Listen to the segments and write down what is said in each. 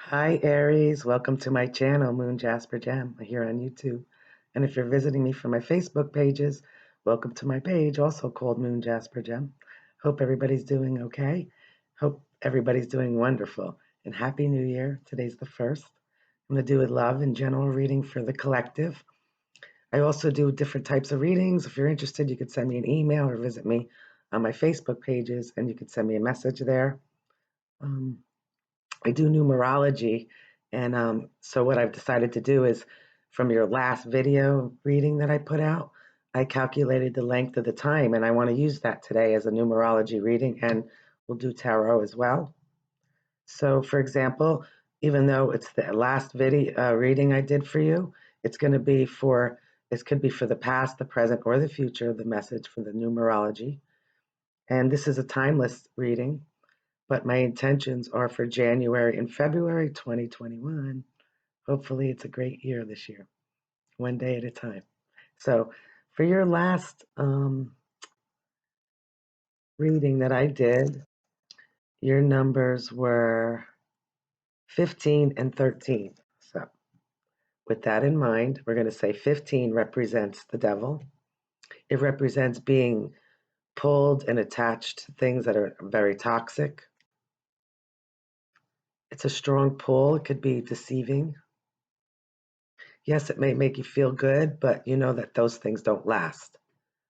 Hi, Aries. Welcome to my channel, Moon Jasper Gem, here on YouTube. And if you're visiting me from my Facebook pages, welcome to my page, also called Moon Jasper Gem. Hope everybody's doing okay. Hope everybody's doing wonderful. And Happy New Year. Today's the 1st. I'm going to do a love and general reading for the collective. I also do different types of readings. If you're interested, you could send me an email or visit me on my Facebook pages, and you could send me a message there. I do numerology, and so what I've decided to do is from your last video reading that I put out, I calculated the length of the time, and I want to use that today as a numerology reading, and we'll do tarot as well. So, for example, even though it's the last video reading I did for you, it's going to be for this could be for the past, the present, or the future. The message for the numerology, and this is a timeless reading, but my intentions are for January and February 2021. Hopefully, it's a great year this year, one day at a time. So, for your last reading that I did, your numbers were 15 and 13. So, with that in mind, we're going to say 15 represents the devil. It represents being pulled and attached to things that are very toxic. It's a strong pull. It could be deceiving. Yes, it may make you feel good, but you know that those things don't last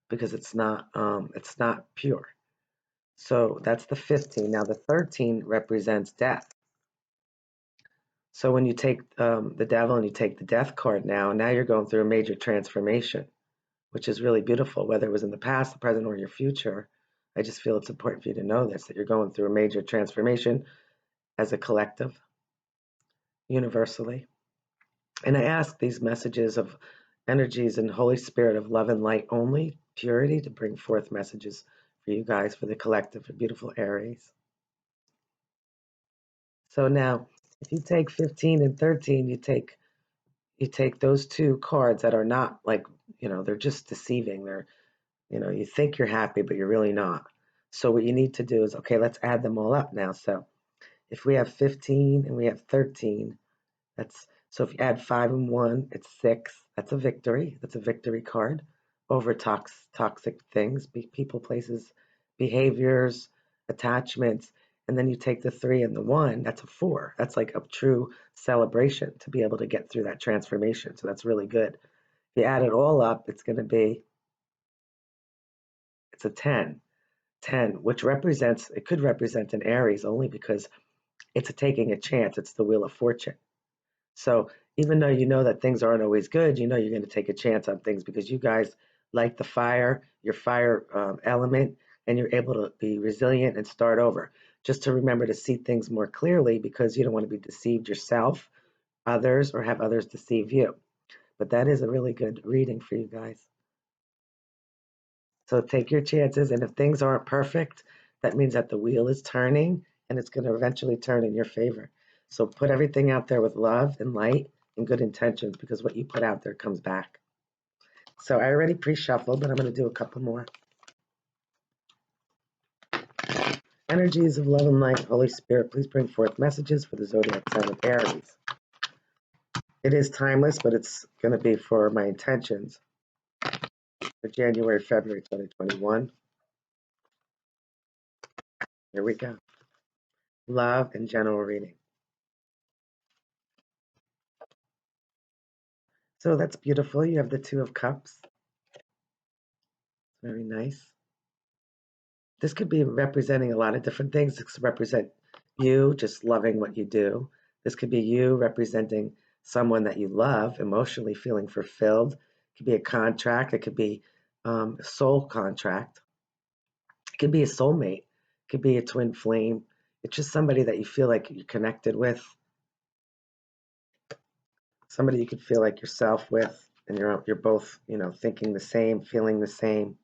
because it's not pure. So that's the 15. Now the 13 represents death. So when you take the devil and you take the death card now you're going through a major transformation, which is really beautiful, whether it was in the past, the present, or your future. I just feel it's important for you to know this, that you're going through a major transformation as a collective, universally. And I ask these messages of energies and Holy Spirit of love and light only, purity, to bring forth messages for you guys, for the collective, for beautiful Aries. So now, if you take 15 and 13, you take those two cards that are not like, they're just deceiving. They're, you think you're happy, but you're really not. So what you need to do is, okay, let's add them all up now. So if we have 15 and we have 13, so if you add 5 and 1, it's 6. That's a victory. That's a victory card over toxic things, people, places, behaviors, attachments. And then you take the 3 and the 1, that's a 4. That's like a true celebration to be able to get through that transformation. So that's really good. If you add it all up, it's a 10. 10, which it could represent an Aries only because it's taking a chance. It's the Wheel of Fortune. So even though you know that things aren't always good, you know you're going to take a chance on things because you guys like the fire, your fire element, and you're able to be resilient and start over. Just to remember to see things more clearly because you don't want to be deceived yourself, others, or have others deceive you. But that is a really good reading for you guys. So take your chances, and if things aren't perfect, that means that the wheel is turning and it's going to eventually turn in your favor. So put everything out there with love and light and good intentions because what you put out there comes back. So I already pre-shuffled, but I'm going to do a couple more. Energies of love and light, Holy Spirit, please bring forth messages for the zodiac sign of Aries. It is timeless, but it's going to be for my intentions for January, February 2021. Here we go. Love and general reading. So that's beautiful. You have the Two of Cups. Very nice. This could be representing a lot of different things. This could represent you just loving what you do. This could be you representing someone that you love, emotionally feeling fulfilled. It could be a contract. It could be a soul contract. It could be a soulmate. It could be a twin flame. It's just somebody that you feel like you're connected with. Somebody you could feel like yourself with, and you're both, thinking the same, feeling the same.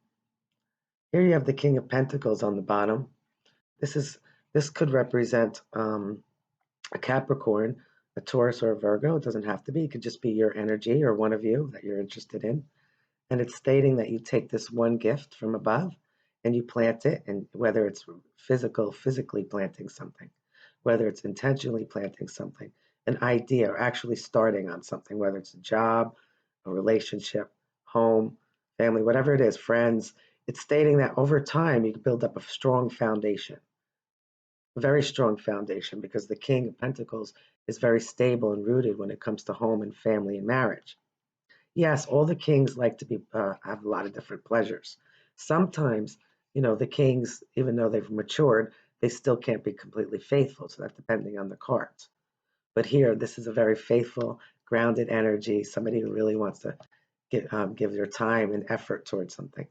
Here you have the King of Pentacles on the bottom. This could represent a Capricorn, a Taurus, or a Virgo. It doesn't have to be. It could just be your energy or one of you that you're interested in. And it's stating that you take this one gift from above and you plant it, and whether it's physically planting something, whether it's intentionally planting something, an idea or actually starting on something, whether it's a job, a relationship, home, family, whatever it is, friends. It's stating that over time you can build up a strong foundation, a very strong foundation, because the King of Pentacles is very stable and rooted when it comes to home and family and marriage. Yes, all the kings like to be have a lot of different pleasures. Sometimes, the kings, even though they've matured, they still can't be completely faithful. So that's depending on the cards. But here, this is a very faithful, grounded energy. Somebody who really wants to give their time and effort towards something,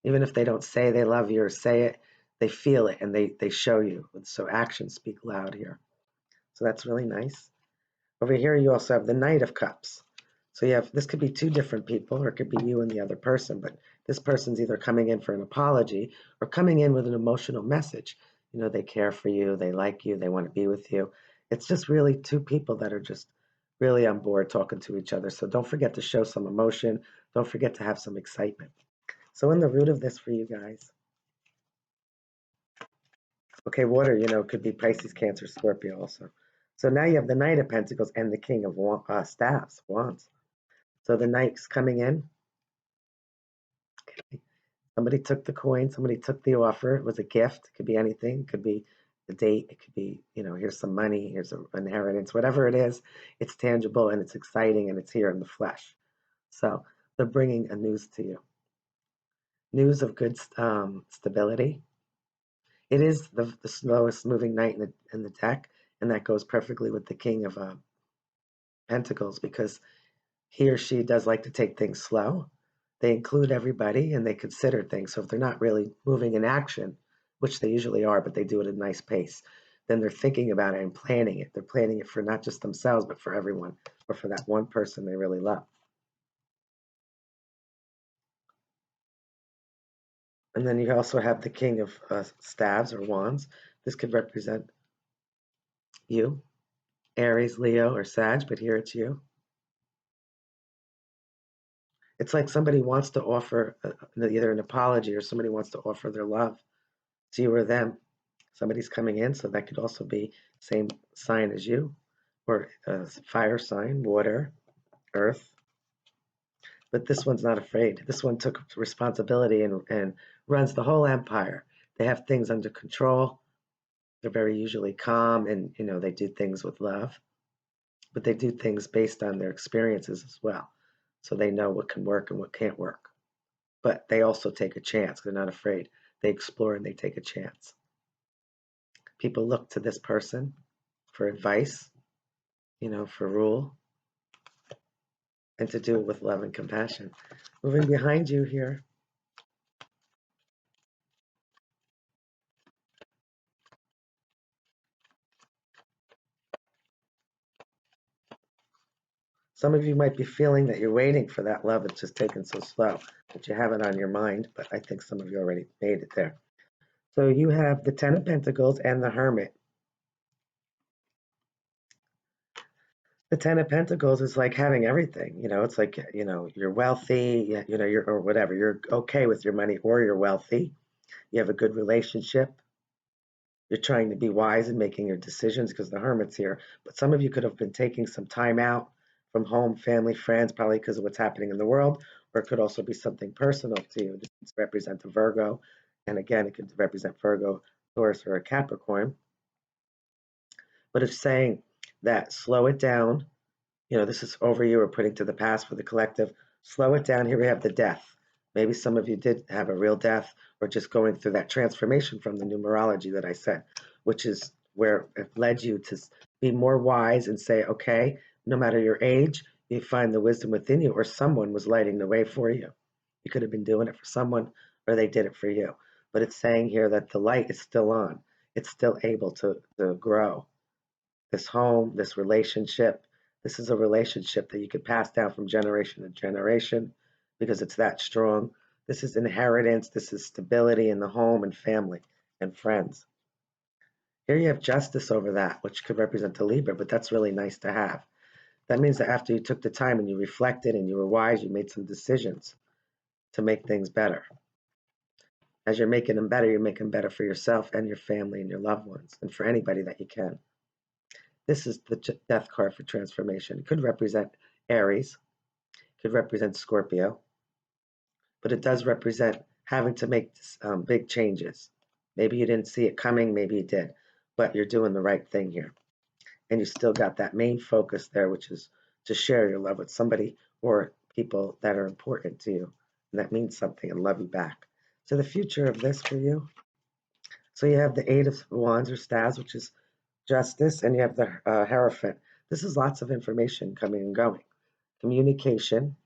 even if they don't say they love you or say it, they feel it and they show you. So actions speak loud here. So that's really nice. Over here, you also have the Knight of Cups. So you have, this could be two different people, or it could be you and the other person, but this person's either coming in for an apology or coming in with an emotional message. They care for you, they like you, they want to be with you. It's just really two people that are just really on board talking to each other. So don't forget to show some emotion. Don't forget to have some excitement. So in the root of this for you guys, okay, water, could be Pisces, Cancer, Scorpio also. So now you have the Knight of Pentacles and the King of Staffs, Wands. So the Knight's coming in. Somebody took the coin, somebody took the offer. It was a gift. It could be anything. It could be a date. It could be, here's some money, here's an inheritance, whatever it is. It's tangible and it's exciting and it's here in the flesh. So they're bringing a news to you. News of good stability. It is the slowest moving knight in the deck, and that goes perfectly with the King of Pentacles, because he or she does like to take things slow. They include everybody and they consider things. So if they're not really moving in action, which they usually are, but they do it at a nice pace, then they're thinking about it and planning it. They're planning it for not just themselves, but for everyone, or for that one person they really love. And then you also have the King of Staves or Wands. This could represent you, Aries, Leo, or Sag, but here it's you. It's like somebody wants to offer either an apology, or somebody wants to offer their love to you or them. Somebody's coming in, so that could also be same sign as you, or a fire sign, water, earth. But this one's not afraid. This one took responsibility and runs the whole empire. They have things under control. They're very usually calm, and they do things with love, but they do things based on their experiences as well. So they know what can work and what can't work. But they also take a chance. They're not afraid. They explore and they take a chance. People look to this person for advice, for rule, and to do it with love and compassion. Moving behind you here, some of you might be feeling that you're waiting for that love. It's just taken so slow, that you have it on your mind, but I think some of you already made it there. So you have the Ten of Pentacles and the Hermit. The Ten of Pentacles is like having everything. It's like, you're wealthy, you're, or whatever. You're okay with your money, or you're wealthy. You have a good relationship. You're trying to be wise in making your decisions because the Hermit's here. But some of you could have been taking some time out from home, family, friends, probably because of what's happening in the world, or it could also be something personal to you. This represents a Virgo. And again, it could represent Virgo, Taurus, or a Capricorn. But it's saying that slow it down. This is over you, or putting to the past for the collective. Slow it down. Here we have the death. Maybe some of you did have a real death, or just going through that transformation from the numerology that I said, which is where it led you to be more wise and say, okay, no matter your age, you find the wisdom within you, or someone was lighting the way for you. You could have been doing it for someone, or they did it for you. But it's saying here that the light is still on. It's still able to grow. This home, this relationship, this is a relationship that you could pass down from generation to generation because it's that strong. This is inheritance. This is stability in the home and family and friends. Here you have justice over that, which could represent a Libra, but that's really nice to have. That means that after you took the time and you reflected and you were wise, you made some decisions to make things better. As you're making them better, you're making them better for yourself and your family and your loved ones, and for anybody that you can. This is the death card for transformation. It could represent Aries, could represent Scorpio, but it does represent having to make big changes. Maybe you didn't see it coming, maybe you did, but you're doing the right thing here. And you still got that main focus there, which is to share your love with somebody or people that are important to you and that means something and love you back. So the future of this for you. So you have the Eight of Wands or Staves, which is justice, and you have the Hierophant. This is lots of information coming and going. Communication.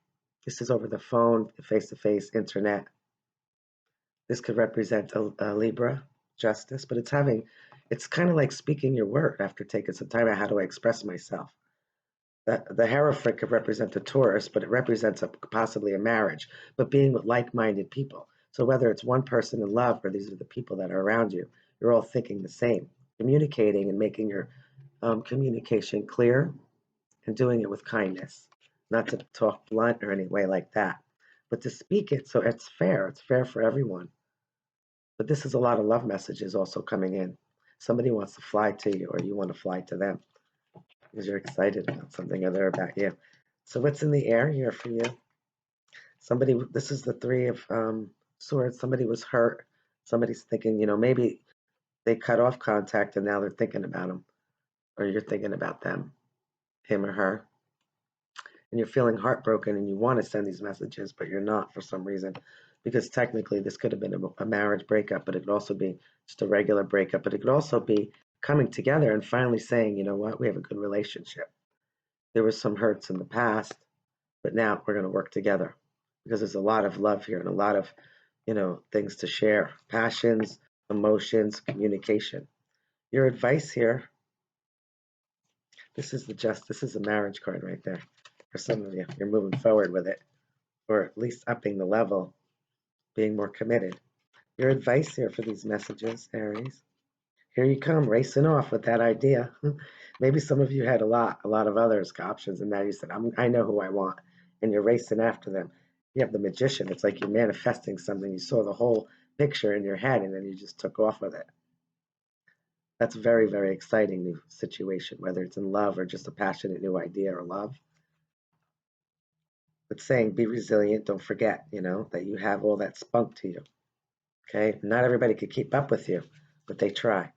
This is over the phone, face to face, internet. This could represent a Libra, justice, but it's kind of like speaking your word after taking some time out. How do I express myself? The Hierophant could represent a Taurus, but it represents possibly a marriage, but being with like-minded people. So whether it's one person in love or these are the people that are around you, you're all thinking the same, communicating and making your communication clear and doing it with kindness, not to talk blunt or any way like that, but to speak it so it's fair. It's fair for everyone. But this is a lot of love messages also coming in. Somebody wants to fly to you, or you want to fly to them because you're excited about something or they're about you. So what's in the air here for you? Somebody, this is the Three of Swords. Somebody was hurt. Somebody's thinking, maybe they cut off contact and now they're thinking about them, or you're thinking about them, him or her, and you're feeling heartbroken and you want to send these messages, but you're not for some reason, because technically this could have been a marriage breakup, but it could also be just a regular breakup, but it could also be coming together and finally saying, you know what, we have a good relationship. There was some hurts in the past, but now we're going to work together because there's a lot of love here and a lot of, things to share, passions, emotions, communication. Your advice here, this is a marriage card right there. For some of you, you're moving forward with it, or at least upping the level, being more committed. Your advice here for these messages, Aries. Here you come, racing off with that idea. Maybe some of you had a lot of others options, and now you said, I know who I want, and you're racing after them. You have the Magician. It's like you're manifesting something. You saw the whole picture in your head, and then you just took off with it. That's a very, very exciting new situation, whether it's in love or just a passionate new idea or love. But saying, be resilient. Don't forget, that you have all that spunk to you. Okay? Not everybody could keep up with you, but they try.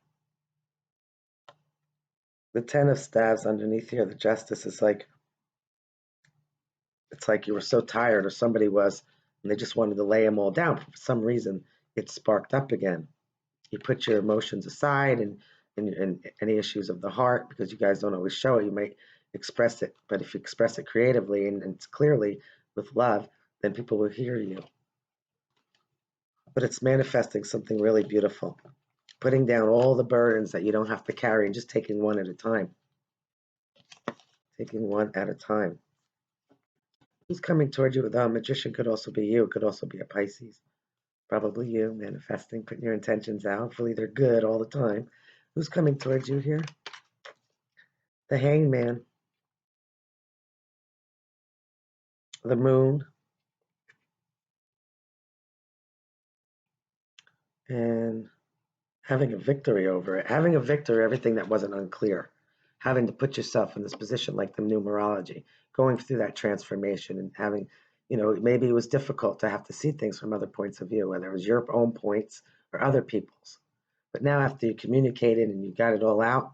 The Ten of Staves underneath here, the Justice, is like, it's like you were so tired, or somebody was, and they just wanted to lay them all down. For some reason, it sparked up again. You put your emotions aside and any issues of the heart, because you guys don't always show it. You might express it, but if you express it creatively and it's clearly with love, then people will hear you. But it's manifesting something really beautiful, putting down all the burdens that you don't have to carry and just taking one at a time. Taking one at a time. Who's coming toward you? The Magician could also be you. It could also be a Pisces. Probably you, manifesting, putting your intentions out. Hopefully they're good all the time. Who's coming towards you here? The Hangman. The Moon. And having a victory over it. Having a victory, everything that wasn't unclear. Having to put yourself in this position like the numerology. Going through that transformation and having, maybe it was difficult to have to see things from other points of view, whether it was your own points or other people's. But now after you communicated and you got it all out,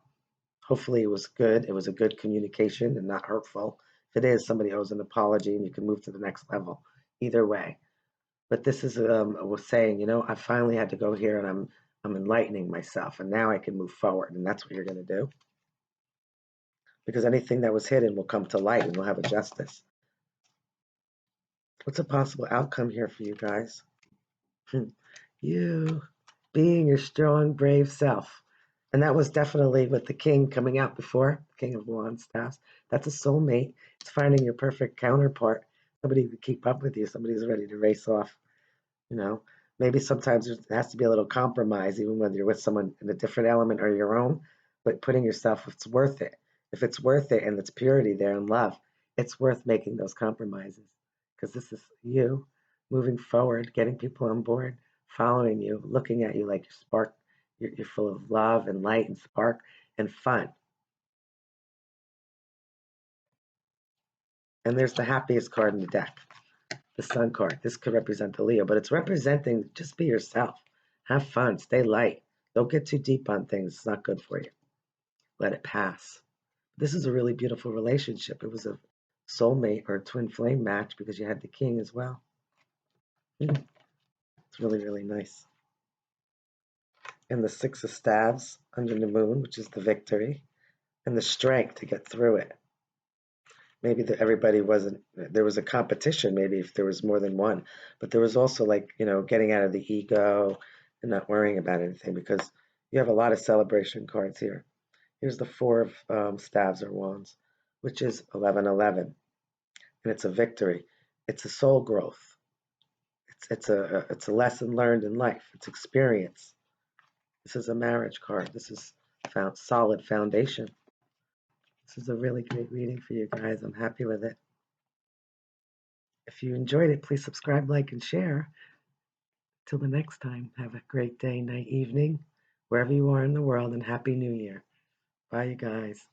hopefully it was good. It was a good communication and not hurtful. If it is, somebody owes an apology and you can move to the next level. Either way. But this is was saying, I finally had to go here and I'm enlightening myself and now I can move forward. And that's what you're going to do. Because anything that was hidden will come to light and we'll have a justice. What's a possible outcome here for you guys? You being your strong, brave self. And that was definitely with the king coming out before, King of Wands, staffs. That's a soulmate. It's finding your perfect counterpart, somebody to keep up with you, somebody who's ready to race off. You know, maybe sometimes there has to be a little compromise, even when you're with someone in a different element or your own, but putting yourself, if it's worth it. If it's worth it and it's purity there and love, it's worth making those compromises because this is you moving forward, getting people on board, following you, looking at you like you're full of love and light and spark and fun. And there's the happiest card in the deck, the Sun card. This could represent the Leo, but it's representing just be yourself. Have fun. Stay light. Don't get too deep on things. It's not good for you. Let it pass. This is a really beautiful relationship. It was a soulmate or a twin flame match because you had the king as well. It's really, really nice. And the six of staves under the moon, which is the victory, and the strength to get through it. Maybe everybody wasn't, there was a competition, maybe if there was more than one, but there was also like, getting out of the ego and not worrying about anything because you have a lot of celebration cards here. Here's the four of staves or wands, which is 1111, and it's a victory. It's a soul growth. It's a lesson learned in life. It's experience. This is a marriage card. This is found solid foundation. This is a really great reading for you guys. I'm happy with it. If you enjoyed it, please subscribe, like, and share. Till the next time, have a great day, night, evening, wherever you are in the world, and Happy New Year. Bye, you guys.